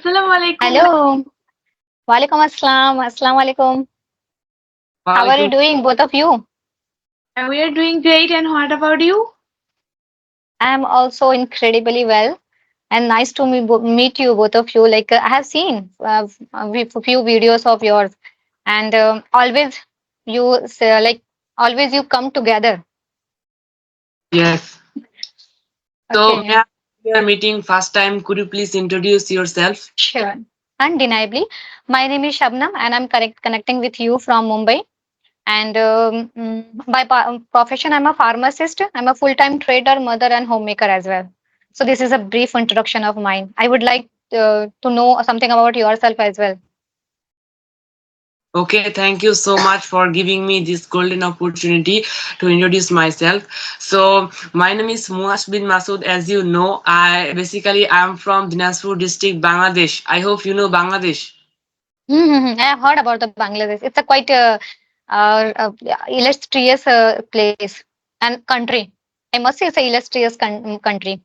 Assalamu alaikum. Hello. Walaikum assalam. Assalamu alaikum. How are you Walaikum. doing, both of you? We are doing great, and what about you? I am also incredibly well, and nice to meet you, both of you. Like I have seen a few videos of yours, and always you say, like always you come together. Yes. So, Okay, ma'am, we are meeting first time. Could you please introduce yourself? sure. Undeniably, my name is Shabnam, and I'm connecting with you from Mumbai. And by profession, I'm a pharmacist. I'm a full-time trader, mother, and homemaker as well. So this is a brief introduction of mine. I would like to know something about yourself as well. Okay, thank you so much for giving me this golden opportunity to introduce myself. So, my name is Muwaj bin Masood. As you know, I'm from Dinajpur district, Bangladesh. I hope you know Bangladesh. I have heard about the Bangladesh. It's a quite illustrious place and country. I must say it's a illustrious country.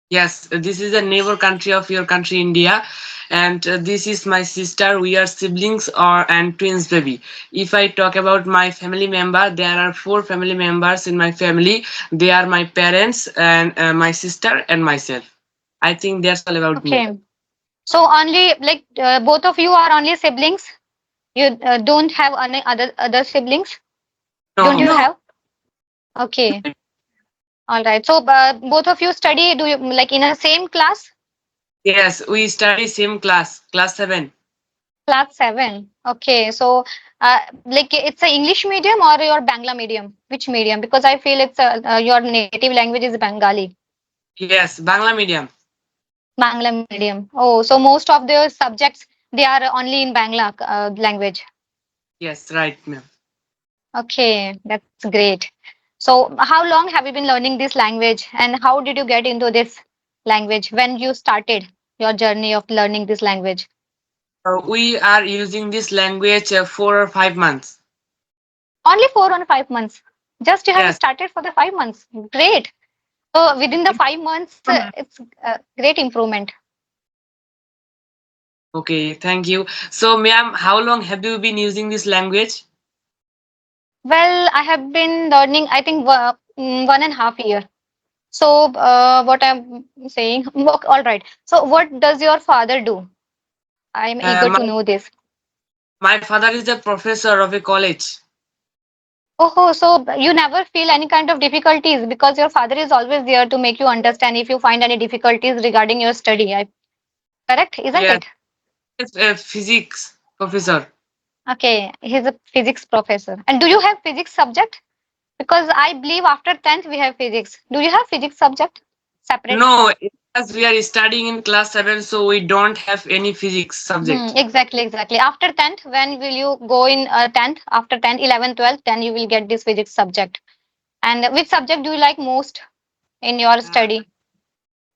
Yes, this is a neighbor country of your country, India, and this is my sister. We are siblings or and twins, baby. If I talk about my family member, there are four family members in my family. They are my parents and my sister and myself. I think that's all about me. Okay. So only like both of you are only siblings. You don't have any other siblings. Don't No, you No. have? Okay. All right. So both of you study, do you like in a same class? yes, we study same class, class 7. Class 7. Okay. So like it's a English medium or your Bangla medium? Which medium? Because I feel it's your native language is Bengali. Yes, Bangla medium. Bangla medium. Oh, so most of the subjects they are only in Bangla language. Yes, right, ma'am. Okay, that's great. So how long have you been learning this language and how did you get into this language when you started your journey of learning this language? We are using this language 4 or 5 months. Only 4 or 5 months. Just you have Yes. started for the 5 months. Great. So within the 5 months, it's great improvement. Okay, thank you. So, ma'am, how long have you been using this language? Well, I have been learning, I think, 1.5 year. So what I'm saying, all right. So what does your father do? I'm Uh, eager my, to know this. my father is a professor of a college. Oh, so you never feel any kind of difficulties because your father is always there to make you understand if you find any difficulties regarding your study. Correct, isn't Yes, it? he's a physics professor. Okay, he's a physics professor. And do you have physics subject? Because I believe after 10th we have physics. Do you have physics subject separate? No, as we are studying in class 7, so we don't have any physics subject. Exactly, exactly. After 10th, when will you go in 10th? After 10th, 11th, 12th, then you will get this physics subject. And which subject do you like most in your Uh, study?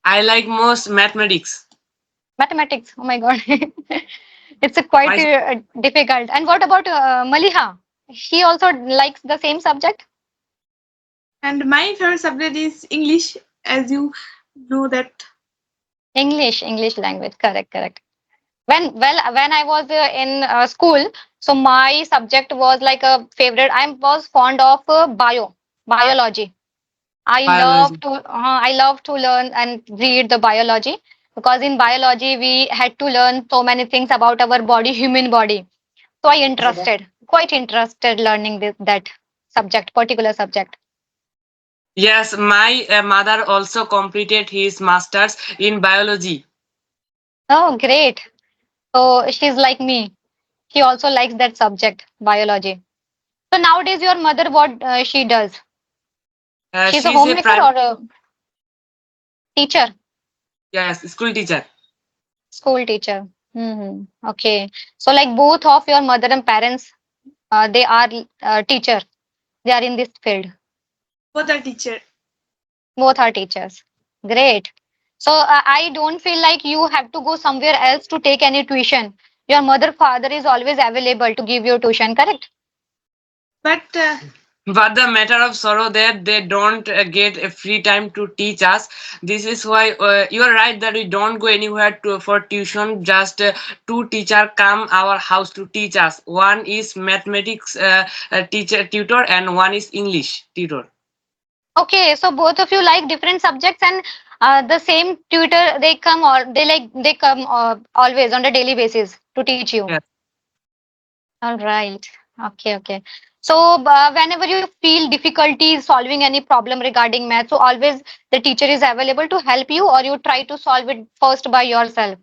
I like most mathematics. Mathematics. Oh my God. It's a quite My difficult. And what about Maliha? She also likes the same subject? And my favorite subject is English, as you know that. English language. Correct, correct. When I was in school, so my subject was like a favorite. I was fond of biology. biology. I love to learn and read the biology because in biology we had to learn so many things about our body, human body. So quite interested learning that subject, particular subject. Yes, my mother also completed his masters in biology. Oh, great. So she's like me. She also likes that subject, biology. So nowadays your mother, what she does? She's a She is a homemaker private, or a teacher, yes, school teacher. school teacher. Okay. So like both of your mother and parents, they are teacher. They are in this field. Both are teacher. Both are teachers. Great. So I don't feel like you have to go somewhere else to take any tuition. Your mother, father is always available to give you tuition, correct? But But the matter of sorrow that they don't get a free time to teach us. This is why you are right that we don't go anywhere for tuition. Just two teacher come our house to teach us. One is mathematics teacher tutor and one is English tutor. Okay, so both of you like different subjects, and the same tutor they come, or they come always on a daily basis to teach you. Yes. All right. Okay, okay. So whenever you feel difficulties solving any problem regarding math, so always the teacher is available to help you, or you try to solve it first by yourself.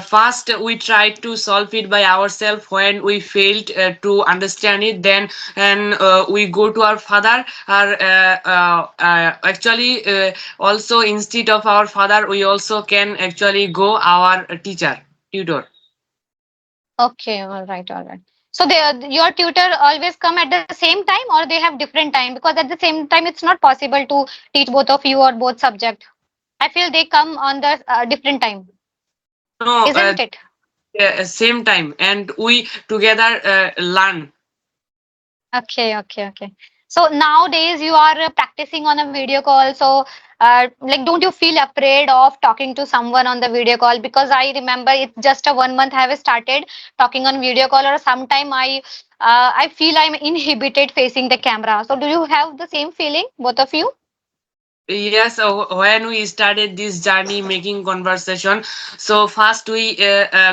First, we tried to solve it by ourselves. When we failed to understand it, then and we go to our father. Actually, also instead of our father, we also can actually go our teacher tutor. Okay, all right, all right. So your tutor always come at the same time, or they have different time? Because at the same time, it's not possible to teach both of you or both subject. I feel they come on the different time, No, isn't it? same time, and we together learn. Okay, okay, okay. So nowadays you are practicing on a video call. So, like, don't you feel afraid of talking to someone on the video call? Because I remember it's just a 1 month I have started talking on video call, or sometime I feel I'm inhibited facing the camera. So, do you have the same feeling, both of you? Yes, when we started this journey making conversation, so first we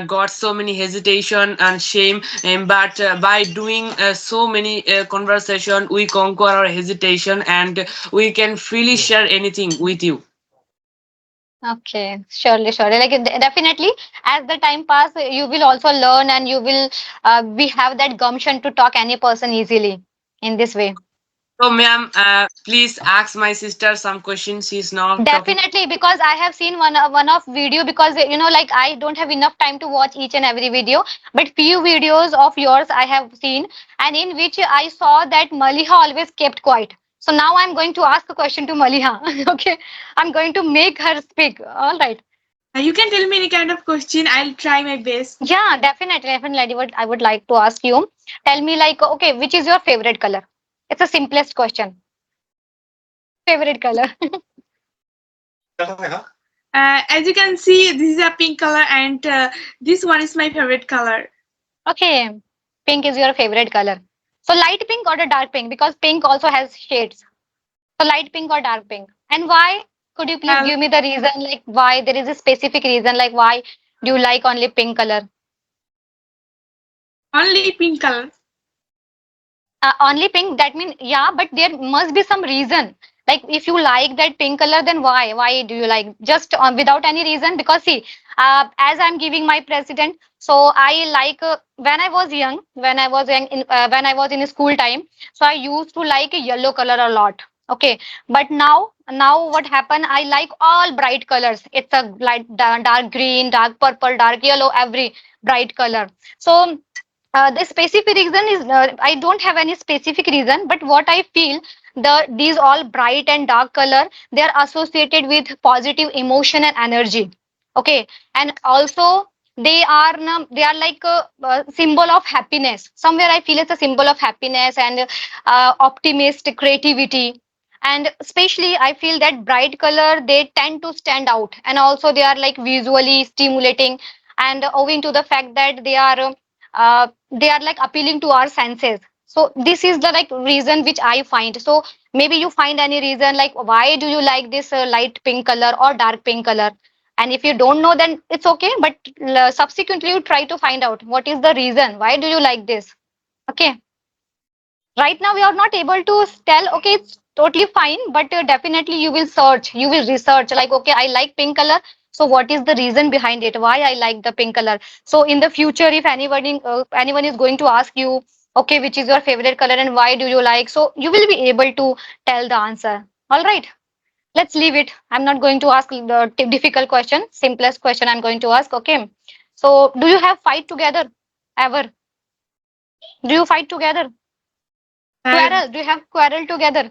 got so many hesitation and shame, but by doing so many conversation, we conquer our hesitation and we can freely share anything with you. Okay, surely, surely. Like definitely, as the time pass, you will also learn, and you will we have that gumption to talk any person easily in this way. So, ma'am, please ask my sister some questions. She's now talking. Definitely, because I have seen one of video, because like I don't have enough time to watch each and every video, but few videos of yours I have seen, and in which I saw that Maliha always kept quiet. So now I'm going to ask a question to Maliha. Okay, I'm going to make her speak. All right. You can tell me any kind of question. I'll try my best. Yeah, definitely, definitely. What I would like to ask you, tell me like, okay, which is your favorite color? It's the simplest question. Favorite color. As you can see, this is a pink color, and this one is my favorite color. Okay, pink is your favorite color. So light pink or the dark pink? Because pink also has shades. So light pink or dark pink? And why? Could you please Uh, give me the reason, like why there is a specific reason, like why do you like only pink color? Only pink color. Only pink, that means yeah, but there must be some reason. Like if you like that pink color, then why do you like just without any reason? Because see, as I'm giving my president, so I like when I was in school time, so I used to like yellow color a lot. Okay, but now what happened, I like all bright colors. It's a dark green, dark purple, dark yellow, every bright color. So the specific reason is I don't have any specific reason, but what I feel, these all bright and dark color, they are associated with positive emotion and energy. Okay, and also they are like a symbol of happiness. Somewhere I feel it's a symbol of happiness and optimistic creativity. And especially I feel that bright color, they tend to stand out, and also they are like visually stimulating, and owing to the fact that they are like appealing to our senses. So this is the like reason which I find. So maybe you find any reason, like why do you like this light pink color or dark pink color? And if you don't know, then it's okay, but subsequently you try to find out what is the reason, why do you like this. Okay, right now we are not able to tell. Okay, it's totally fine, but definitely you will research, like okay, I like pink color, so what is the reason behind it, why I like the pink color. So in the future, if anyone is going to ask you, okay, which is your favorite color and why do you like, so you will be able to tell the answer. All right, let's leave it. I'm not going to ask the difficult question, simplest question I'm going to ask. Okay, so do you have fight together ever? Do you fight together? uh, Quarrel? Do you have quarrel together?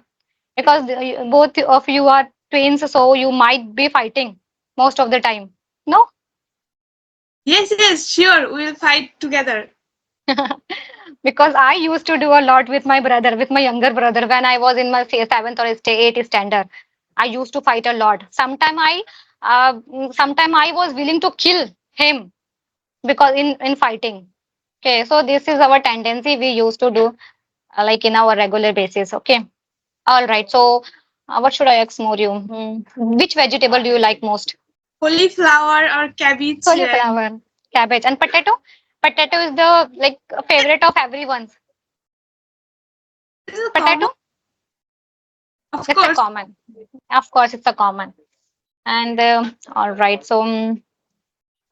Because both of you are twins, so you might be fighting most of the time. No? yes, yes, sure. We'll fight together. because I used to do a lot with my brother, with my younger brother, when I was in my seventh or eighth standard. I used to fight a lot. Sometime I was willing to kill him because in fighting. Okay, so this is our tendency we used to do like in our regular basis. Okay, all right. So, what should I ask more you? Which vegetable do you like most? Cauliflower or cabbage and Cauliflower, cabbage, and potato. Potato is the like favorite of everyone's. this is Potato, common, of that's a course. common. Of course, it's a common. And all right. So,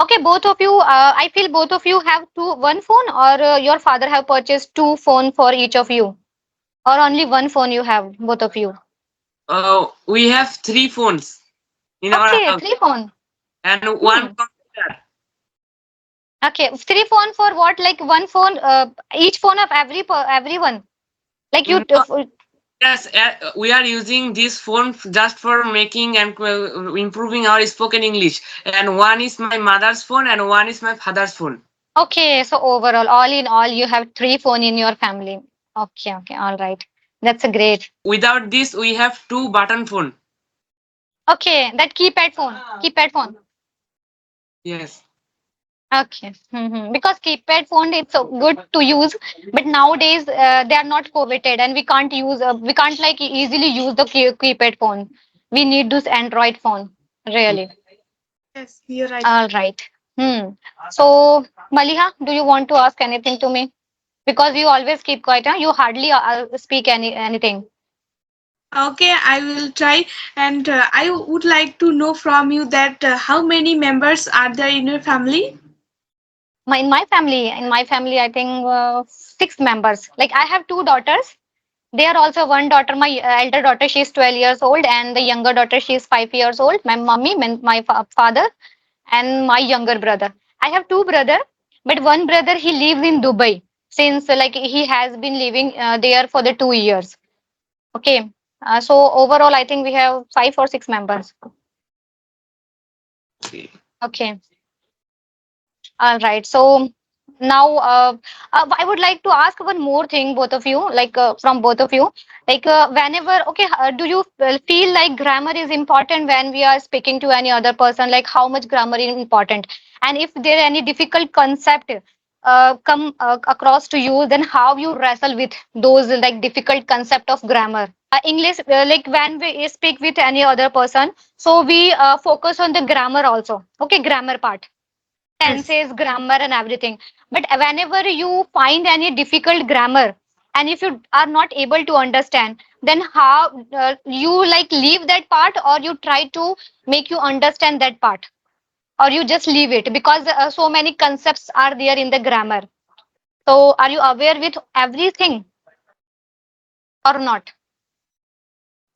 okay, both of you. I feel both of you have one phone, or your father have purchased two phone for each of you, or only one phone you have, both of you. We have three phones in our Okay, house three phone. and one Hmm. computer. Okay, three phone for what? Like one phone, each phone of everyone. Like you. No, yes, we are using this phone just for making and improving our spoken English. And one is my mother's phone and one is my father's phone. Okay, so overall, all in all, you have three phone in your family. Okay, okay, all right. That's a great. Without this, we have two button phone. Okay, that keypad phone. Keypad phone. Yes. Okay. Because keypad phone it's so good to use, but nowadays they are not coveted, and we can't like easily use the keypad phone. We need this Android phone, really. Yes, you're right. All right. Hmm. So, Maliha, do you want to ask anything to me? Because you always keep quiet, huh? You hardly speak anything. Okay, I will try. And I would like to know from you that how many members are there in your family? In my family, I think six members. Like I have two daughters. They are also one daughter. My elder daughter, she is 12 years old, and the younger daughter, she is 5 years old. My mommy, my father, and my younger brother. I have two brother, but one brother he lives in Dubai since like he has been living there for the 2 years. Okay, so overall, I think we have five or six members. Okay. Okay. All right. So now I would like to ask one more thing, both of you, like from both of you, like whenever, okay, do you feel like grammar is important when we are speaking to any other person? Like how much grammar is important? And if there any difficult concept come across to you, then how you wrestle with those like difficult concept of grammar? English, like when we speak with any other person, so we focus on the grammar also. Okay, grammar part Yes, tenses, grammar, and everything. But whenever you find any difficult grammar, and if you are not able to understand, then how you like leave that part, or you try to make you understand that part, or you just leave it because so many concepts are there in the grammar. So, are you aware with everything or not?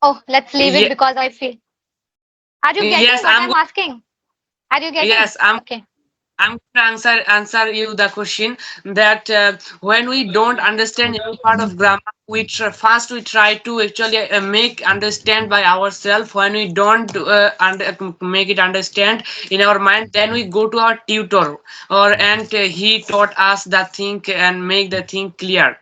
Oh, let's leave it Ye- because I feel. Are you getting yes, what I'm asking? Are you getting? yes, Okay. I'm going to answer you the question that when we don't understand any part of grammar, first we try to actually make understand by ourselves. When we don't make it understand in our mind, then we go to our tutor, or and he taught us the thing and make the thing clear.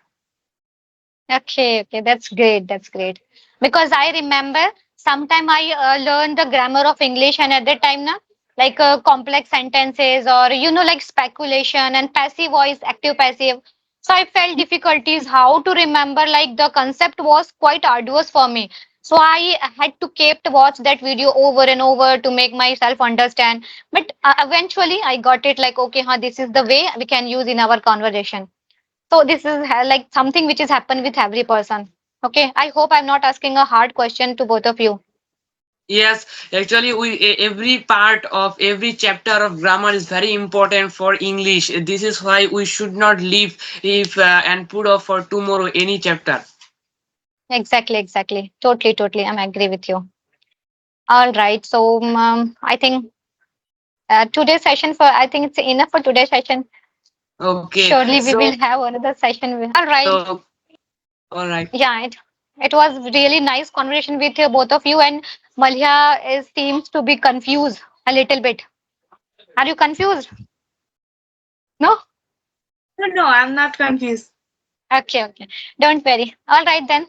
Okay, okay, that's great. That's great. Because I remember sometime I learned the grammar of English, and at that time, na, like complex sentences or like speculation and passive voice, active passive. So I felt difficulties how to remember. Like the concept was quite arduous for me. So I had to keep to watch that video over and over to make myself understand. But eventually I got it. Like okay, huh, this is the way we can use in our conversation. So this is like something which is happen with every person. Okay, I hope I'm not asking a hard question to both of you. Yes, actually, every part of every chapter of grammar is very important for English. This is why we should not leave if and put off for tomorrow any chapter. Exactly, exactly. Totally, totally. I'm agree with you. All right. So I think today's session for I think it's enough for today's session. Okay, Surely we so will have another session. All right. so all right. Yeah. It was really nice conversation with you, both of you, and Malia is seems to be confused a little bit. Are you confused? No. no, no, I'm not confused. Okay, okay. Don't worry. All right then.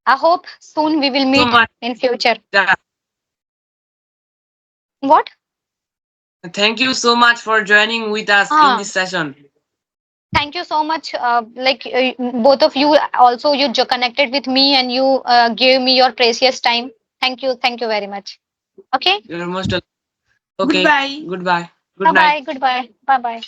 I hope soon we will Thank you meet so much. in future. Yeah. What? Thank you so much for joining with us in Ah, this session. thank you so much. Both of you also connected with me and you gave me your precious time. Thank you. Thank you very much. Okay. You're most welcome. Okay. Goodbye. Goodbye. Good Bye night. bye. Goodbye. Bye bye.